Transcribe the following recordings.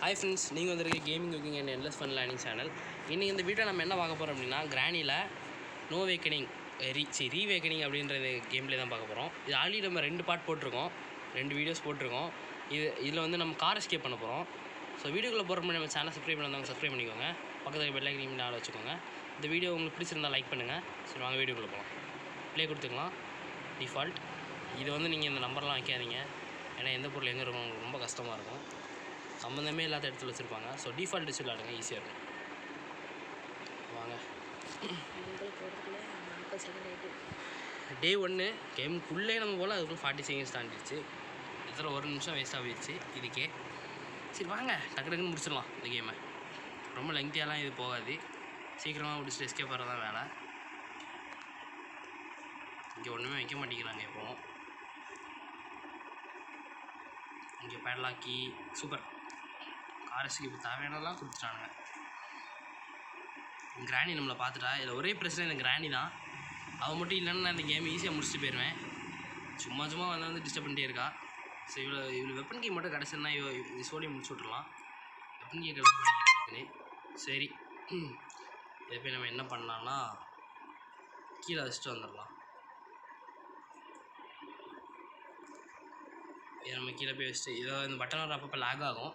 Hi friends, நீங்கள் வந்துருக்க gaming cooking and endless fun learning channel. இன்றைக்கி இந்த வீடியோ நம்ம என்ன பார்க்க போகிறோம் அப்படின்னா, கிரானியில் நோ வேக்கனிங் ரீவேக்கனிங் அப்படின்றது கேம்லேயே தான் பார்க்க போகிறோம். இது ஆல்ரெடி நம்ம 2 பார்ட் போட்டிருக்கோம், 2 வீடியோஸ் போட்டிருக்கோம். இதில் வந்து நம்ம கார் எஸ்கேப் பண்ண போகிறோம். ஸோ வீடியோக்குள்ளே போகிற மாதிரி நம்ம சேனல் சப்ஸ்கிரைப் பண்ணாங்க, சப்ஸ்கிரைப் பண்ணிக்கோங்க. பக்கத்தில் பெல் ஐக்கன் ஆள் வச்சுக்கோங்க. இந்த வீடியோ உங்களுக்கு பிடிச்சிருந்தால் லைக் பண்ணுங்கள். சரி, வாங்க வீடியோக்குள்ளே போகலாம். ப்ளே கொடுத்துக்கலாம். டிஃபால்ட் இது வந்து நீங்கள் இந்த நம்பர்லாம் வைக்காதீங்க, ஏன்னா எந்த பொருள் எங்கே இருக்கும் உங்களுக்கு ரொம்ப கஷ்டமாக இருக்கும். சம்மந்தமே இல்லாத இடத்துல வச்சுருப்பாங்க. ஸோ டிஃபால்ட் வச்சு விளாடுங்க, ஈஸியாக இருக்கும். வாங்க, டே 1 கேமுக்குள்ளே நம்ம போல் அதுக்குள்ள 40 செகண்ட்ஸ் தாண்டிடுச்சு. இதில் 1 நிமிஷம் வேஸ்ட்டாக போயிடுச்சு இதுக்கே. சரி வாங்க, டக்கு டக்குன்னு முடிச்சிடலாம் இந்த கேமை. ரொம்ப லெங்க்தியாலாம் இது போகாது, சீக்கிரமாக முடிச்சுட்டு எஸ்கேப் பண்ணுறது தான் வேலை. இங்கே ஒன்றுமே வைக்க மாட்டேங்கிறாங்க எப்போவும். இங்கே பேட்லாக்கி சூப்பர் காரஸுக்கு இப்போ தேவையானலாம் கொடுத்துட்டானுங்க. கிராணி நம்மளை பார்த்துட்டா. இதில் ஒரே பிரச்சனை இந்த கிராணி தான். அவன் மட்டும் இல்லைன்னா நான் இந்த கேம் ஈஸியாக முடிச்சுட்டு போயிடுவேன். சும்மா வந்து டிஸ்டர்ப் பண்ணிட்டே இருக்கா. ஸோ இவ்வளோ வெப்பன் கீ மட்டும் கிடச்சிருந்தா இது சோடியம் முடிச்சு விட்ருலாம். வெப்பன் கீ கிடச்சி மாட்டேங்குது. சரி, இதை போய் நம்ம என்ன பண்ணலாம்னா கீழே வச்சுட்டு வந்துடலாம். இதை நம்ம கீழே போய் வச்சுட்டு இதை இந்த பட்டன் வர அப்பப்போ லேக் ஆகும்.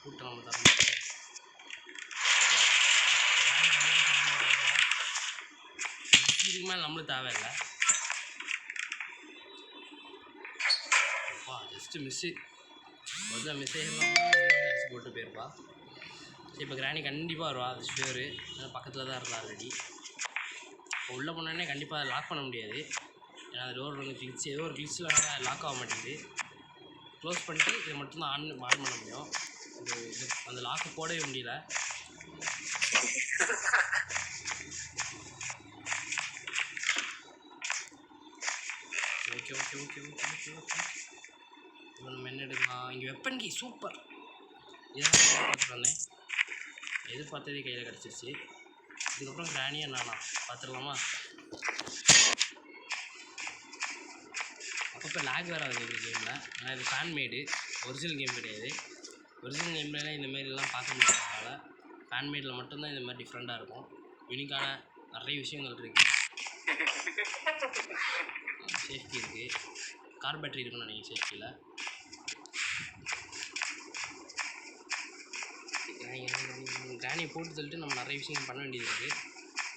கூட்டம் நம்ம தர இதுக்கு மேலே நம்மளும் தேவையில்லை. அப்பா ஜஸ்ட்டு மிஸ்ஸு கொஞ்சம் மிஸ் ஆகிடலாம், அடிச்சு போட்டு போயிருப்பா. சரி, இப்போ கிராணி கண்டிப்பாக வருவா, அது ஷுவரு. பக்கத்தில் தான் இருந்தா ஆல்ரெடி. இப்போ உள்ளே போனோடனே கண்டிப்பாக அதை லாக் பண்ண முடியாது, ஏன்னா அது டோர் வந்து கிளிச்சு ஏதோ ஒரு கிளிச்சில் லாக் ஆக மாட்டேங்குது. க்ளோஸ் பண்ணிட்டு இதை மட்டும்தான் ஆன் பண்ண முடியும். இது அந்த லாக்கு போடவே முடியல. Okay okay okay okay okay okay இப்போ நம்ம என்ன எடுக்கலாம்? இங்கே வெப்பன் கீ சூப்பர். இதெல்லாம் பார்த்துட்டு வந்தேன், எதிர்பார்த்ததே கையில் கிடச்சிருச்சு. இதுக்கப்புறம் கிராணியாக நானா பார்த்துடலாமா? அப்பப்போ லேக் வேறு ஆகுது இந்த கேமில், ஆனால் இது ஃபேன் மேடு, ஒரிஜினல் கேம் கிடையாது. ஒரிஜினல் கேம்லாம் இந்த மாதிரிலாம் பார்க்க முடியாதனால ஃபேன் மேடில் மட்டும்தான் இந்த மாதிரி டிஃப்ரெண்ட்டாக இருக்கும். யூனிக்கான நிறைய விஷயங்கள் இருக்குது. சேஃப்டி இருக்குது, கார் பேட்டரி இருக்குன்னு நினைக்கிறேன் சேஃப்டியில். கிராணியை போட்டு தள்ளிட்டு நம்ம நிறைய விஷயங்கள் பண்ண வேண்டியது இருக்குது.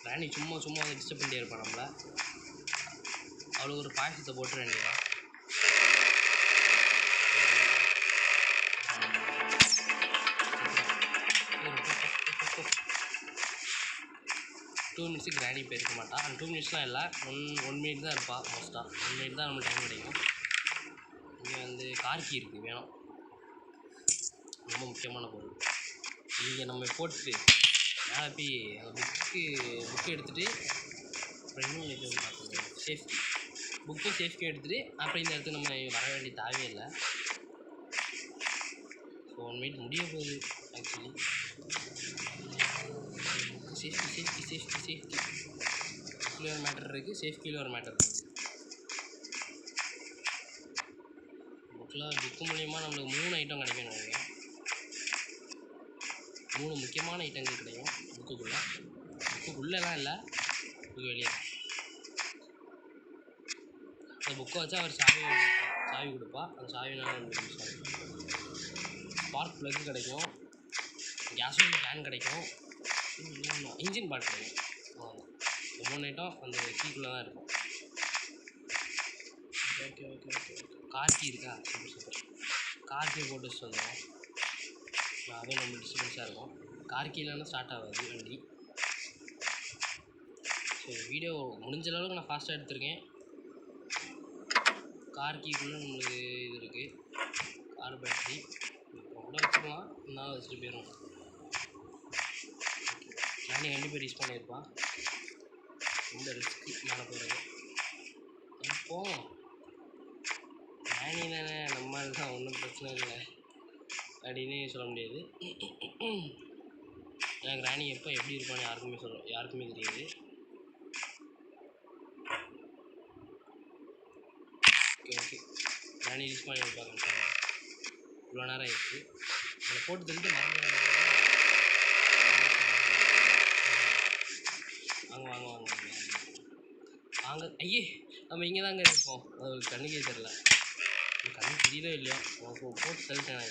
கிராணி சும்மா அதை டிஸ்டர்ப் பண்ணிட்டே இருப்பான் நம்மளை. அவ்வளோ ஒரு பாயசத்தை போட்டுற வேண்டியதான். 2 மினிட்ஸுக்கு கிராணி போயிருக்க மாட்டான். அந்த 2 மினிட்ஸ்லாம் இல்லை, 1 மினிட் தான் இருப்பாள் மோஸ்ட்டாக. 1 மினிட் தான் நம்மளுக்கு டைம் கிடைக்கும். இங்கே வந்து கார்கி இருக்குது, வேணும், ரொம்ப முக்கியமான பொருள். இங்கே நம்ம போட்டுட்டு மேலே போய் அந்த புக்கு எடுத்துகிட்டு அப்புறம் இன்னும் இது பார்க்கணும், சேஃப்டி புக்கும் சேஃப்டியும் எடுத்துகிட்டு அப்புறம் இந்த இடத்துக்கு நம்ம வர வேண்டிய தேவையே இல்லை. ஸோ 1 மினிட் முடிய போகுது ஆக்சுவலி. சேஃப்டி கீழே ஒரு மேட்டர் இருக்குது, சேஃப்டியில் ஒரு மேட்டர் இருக்குது. புக்கு மூலயமா நம்மளுக்கு 3 ஐட்டம் கிடைக்கும் நினைக்கிறேன். 3 முக்கியமான ஐட்டங்கள் கிடைக்கும் புக்குள்ளெல்லாம் இல்லை, புக்கு வெளியே தான். அந்த புக்கை வச்சா அவர் சாவி கொடுப்பா, அந்த சாவினால நம்மளுக்கு யூஸ் ஆகும். ஸ்பார்க் ப்ளக்கு கிடைக்கும், கேஸோட கேன் கிடைக்கும், இன்ஜின் பார்ட் கிடைக்கும். இந்த 3 ஐட்டம் அந்த கீக்குள்ளே தான் இருக்கும். ஓகே கார்கி இருக்கா? சூப்பர். கார்கியை போட்டு வச்சுட்டு வந்துடும், அதுவும் நம்ம டிஸ்டர்பன்ஸாக இருக்கும். கார்கி இல்லைன்னா ஸ்டார்ட் ஆகாது வண்டி. ஸோ வீடியோ முடிஞ்ச அளவுக்கு நான் ஃபாஸ்ட்டாக எடுத்திருக்கேன். கார்கிக்குள்ளே நம்மளுக்கு இது இருக்குது, கார் பேட்டரி இப்போ கூட வச்சுக்கலாம், இருந்தாலும் வச்சுட்டு போயிடும். நானே கண்டிப்பாக ரீச் பண்ணியிருப்பான். இந்த ரிஸ்க்கு மேலே போகிறது போவோம். நானே தானே, நம்ம தான், ஒன்றும் பிரச்சனை இல்லை அப்படின்னு சொல்ல முடியாது. எனக்கு ராணி எப்போ எப்படி இருப்பான்னு யாருக்குமே தெரியாது. ஓகே கிராணி யூஸ் பண்ணி வைப்பாங்க. இவ்வளோ நேரம் ஆயிடுச்சு. அதை போட்டு தள்ளிட்டு மறந்து வாங்க வாங்க வாங்க வாங்க. ஐயே, நம்ம இங்கே தாங்க இருக்கோம். அது கண்ணுக்கே தெரில. கண்ணு தெரியல இல்லையா, போட்டு தள்ளிட்டேன். நான்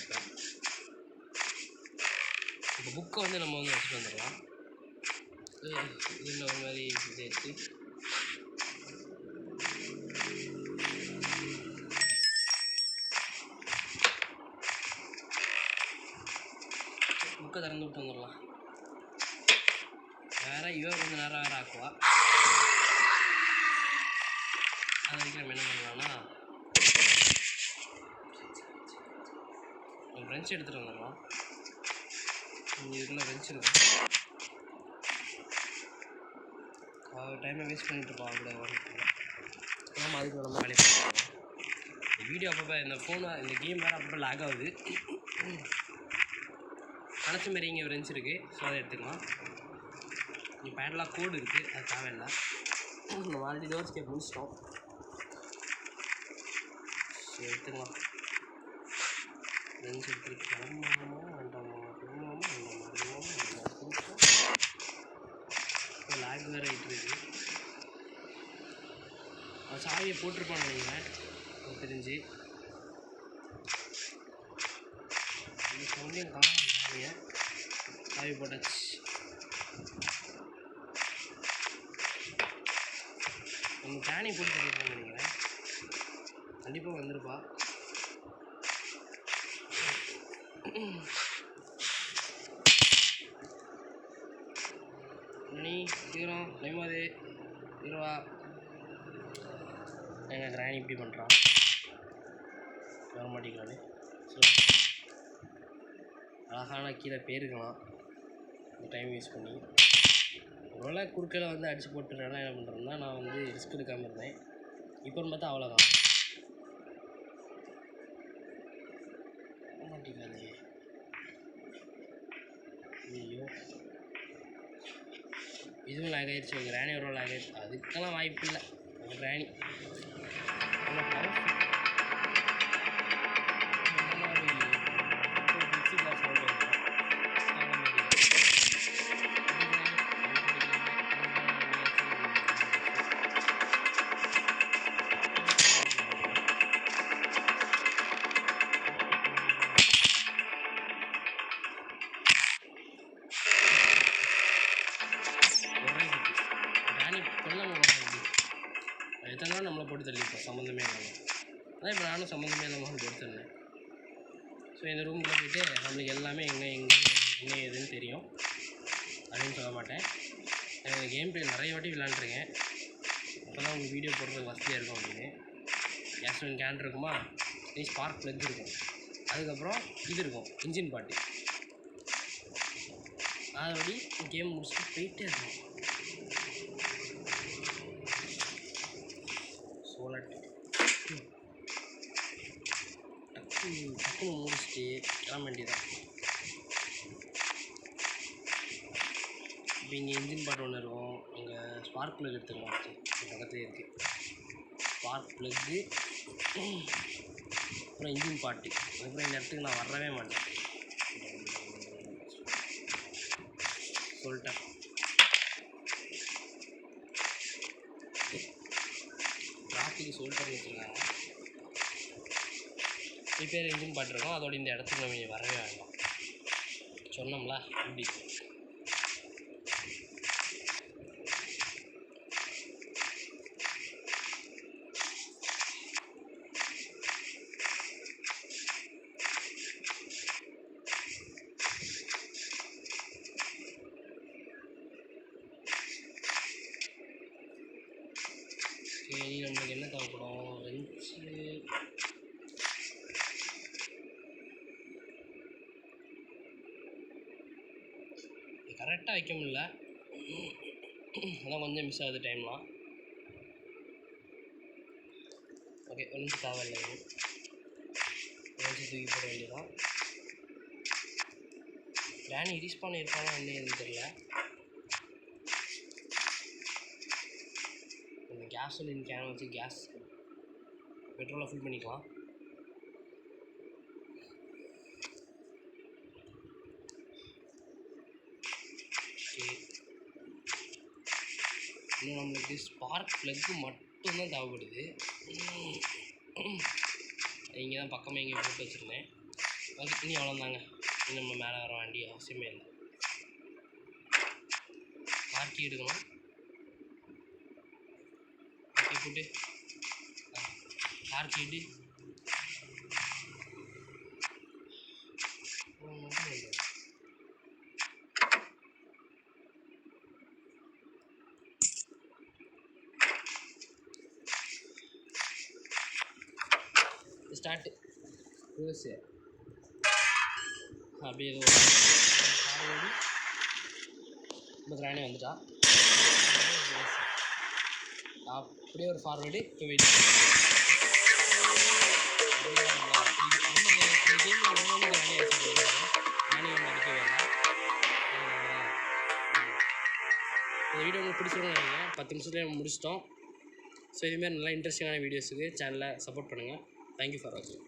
இப்போ புக்கை வந்து நம்ம வந்து வச்சுட்டு வந்துடலாம். இதில் ஒரு மாதிரி இது எடுத்து புக்கை திறந்து விட்டு வந்துடலாம். வேறு இவன் கொஞ்சம் நேரம் வேறு ஆக்குவா. அது வரைக்கும் நம்ம என்ன பண்ணலாம்னா ஃப்ரெண்ட்ஸ் எடுத்துகிட்டு வந்துடலாம். இதுக்குள்ளே ஃப்ரெண்ட்ஸ் இருக்கும். டைமை வேஸ்ட் பண்ணிட்டு இருப்போம். அப்படி நம்ம அதுக்கு நம்ம வேலையை பண்ணுவோம். இந்த வீடியோ அப்பப்போ இந்த ஃபோனை இந்த கேம் வேறு அப்பப்போ லாக் ஆகுது. அனைத்து மாரி இங்கே ஃப்ரெண்ட்ஸ் இருக்குது. ஸோ அதை எடுத்துக்கலாம். இங்கே பேட்லாக் கோடு இருக்குது, அது தேவையில்லை. நம்ம ஆல்ரெடி டோர் ஸ்கேப் முடிச்சிட்டோம். ஸோ எடுத்துக்கலாம். ஃப்ரெண்ட்ஸ் எடுத்துகிட்டு கிளம்பாமா வேண்டாமா, கிளம்பாமா வேண்டாமா, கிளம்பாமா வேண்டாமா. லாக் வேறு ஆகிட்டு இருக்குது. அவன் சாவியை போட்டிருப்பான்னு நினைக்கிறேன் எனக்கு தெரிஞ்சு. இந்த சவுண்டையும் காணும். சாவி போட்டாச்சு. நம்ம டேனி போட்டு பண்ணியிருப்பான்னு நினைக்கிறேன். கண்டிப்பாக வந்திருப்பா. நீ சீக்கிரம் டைமாது இருவா. எங்கள் கிராணி இப்படி பண்ணுறான், வர மாட்டேங்கிறானே. ஸோ அழகான கீழே பேருக்கலாம் இந்த டைம் யூஸ் பண்ணி. ஒருவேளை குறுக்கில் வந்து அடித்து போட்டுறேன்னா என்ன பண்ணுறேன்னா, நான் வந்து ரிஸ்க் எடுக்காமல் இருந்தேன். இப்போன்னு பார்த்தா அவ்வளோதான் மாட்டேங்கிறானே. ஐயோ, இதுவும் லாக் ஆகிடுச்சு. உங்கள் கிராணி ஒரு லாக் ஆகிடுச்சு. அதுக்கெல்லாம் வாய்ப்பு இல்லை. உங்கள் கிராணி எத்தனை நம்மளை போட்டு தள்ளிப்போம் சம்மந்தமே இல்லாமல். அதான் இப்போ நானும் சம்மந்தமே இல்லாமல் போட்டு தள்ளேன். ஸோ இந்த ரூமில் போய்ட்டு நம்மளுக்கு எல்லாமே எங்கே என்ன ஏதுன்னு தெரியும் அப்படின்னு சொல்ல மாட்டேன். எனக்கு கேம் பிளே நிறைய வாட்டி விளாண்டுருக்கேன். அப்போ தான் உங்களுக்கு வீடியோ போடுறதுக்கு வசதியாக இருக்கும் அப்படின்னு. கேஸ் கேன் இருக்குமா, ஸ்பார்க் ப்ளக் இருக்கும், அதுக்கப்புறம் இது இருக்கும் இன்ஜின் பாட்டு. அதபடி கேம் முடிச்சுட்டு போயிட்டே இருக்கும். டக்குன்னு முடிச்சுட்டு கிளம்ப வேண்டியதான். இப்போ இங்கே இன்ஜின் பாட்டு ஒன்று இருக்கும். இங்கே ஸ்பார்க் ப்ளக் எடுத்துக்கலாம். பக்கத்துலேயே இருக்குது ஸ்பார்க் ப்ளக்கு, அப்புறம் இன்ஜின் பாட்டு. அதுக்கப்புறம் இந்த இடத்துக்கு நான் வரவே மாட்டேன் சொல்லிட்டேன். டிராஃபிக் சொல்லிட்டு வச்சுருக்காங்க. ரிப்பேர் இன்ஜின் பாட்டு இருக்கும். அதோட இந்த இடத்துக்கு நம்ம வரவே வேண்டாம் சொன்னோம்ல. இப்படி சரி, நம்மளுக்கு என்ன தேவைப்படும்? ரெஞ்சு கரெக்டாக வைக்க முடியல, அதான் கொஞ்சம் மிஸ் ஆகுது டைம்லாம். ஓகே, ஒன்றும் தேவையில்லை. தூக்கி போட வேண்டியதான். கிராணி ரீஸ்பான் இருப்பாங்க என்ன எதுன்னு தெரியல. கேஸோலின் கேன் வச்சு பெட்ரோலை ஃபில் பண்ணிக்கலாம். இன்னும் நம்மளுக்கு ஸ்பார்க் ப்ளக்கு மட்டும்தான் தேவைப்படுது. இங்கே தான் பக்கமே இங்கே போட்டு வச்சுருந்தேன். அதுக்கு இனி அவ்வளோந்தாங்க. இன்னும் நம்ம மேலே வர வேண்டிய அவசியமே இல்லை. மார்க்கி எடுக்கணும். மார்க்கி போட்டு மார்க்கி எடு. ஸ்டார்ட் ரிவர்ஸு அப்படியே ஏதோ ஃபார்வேர்டு. இப்போ கிரானே வந்துட்டா. அப்படியே ஒரு ஃபார்வேர்டு. இப்போ வெயிட். இந்த கேமில் ஒன்று கிரானே அடிச்சுருக்காங்க. கிரானே ஒன்று அடிக்கவே இல்லை. இந்த வீடியோ உங்களுக்கு பிடிச்சிருக்கும்னு நினைக்கிறேன். 10 நிமிஷத்துலேயே முடிச்சிட்டோம். ஸோ இதுமாதிரி நல்லா இன்ட்ரெஸ்டிங்கான வீடியோஸுக்கு சேனலை சப்போர்ட் பண்ணுங்கள். தேங்க்யூ ஃபார் வாட்சிங்.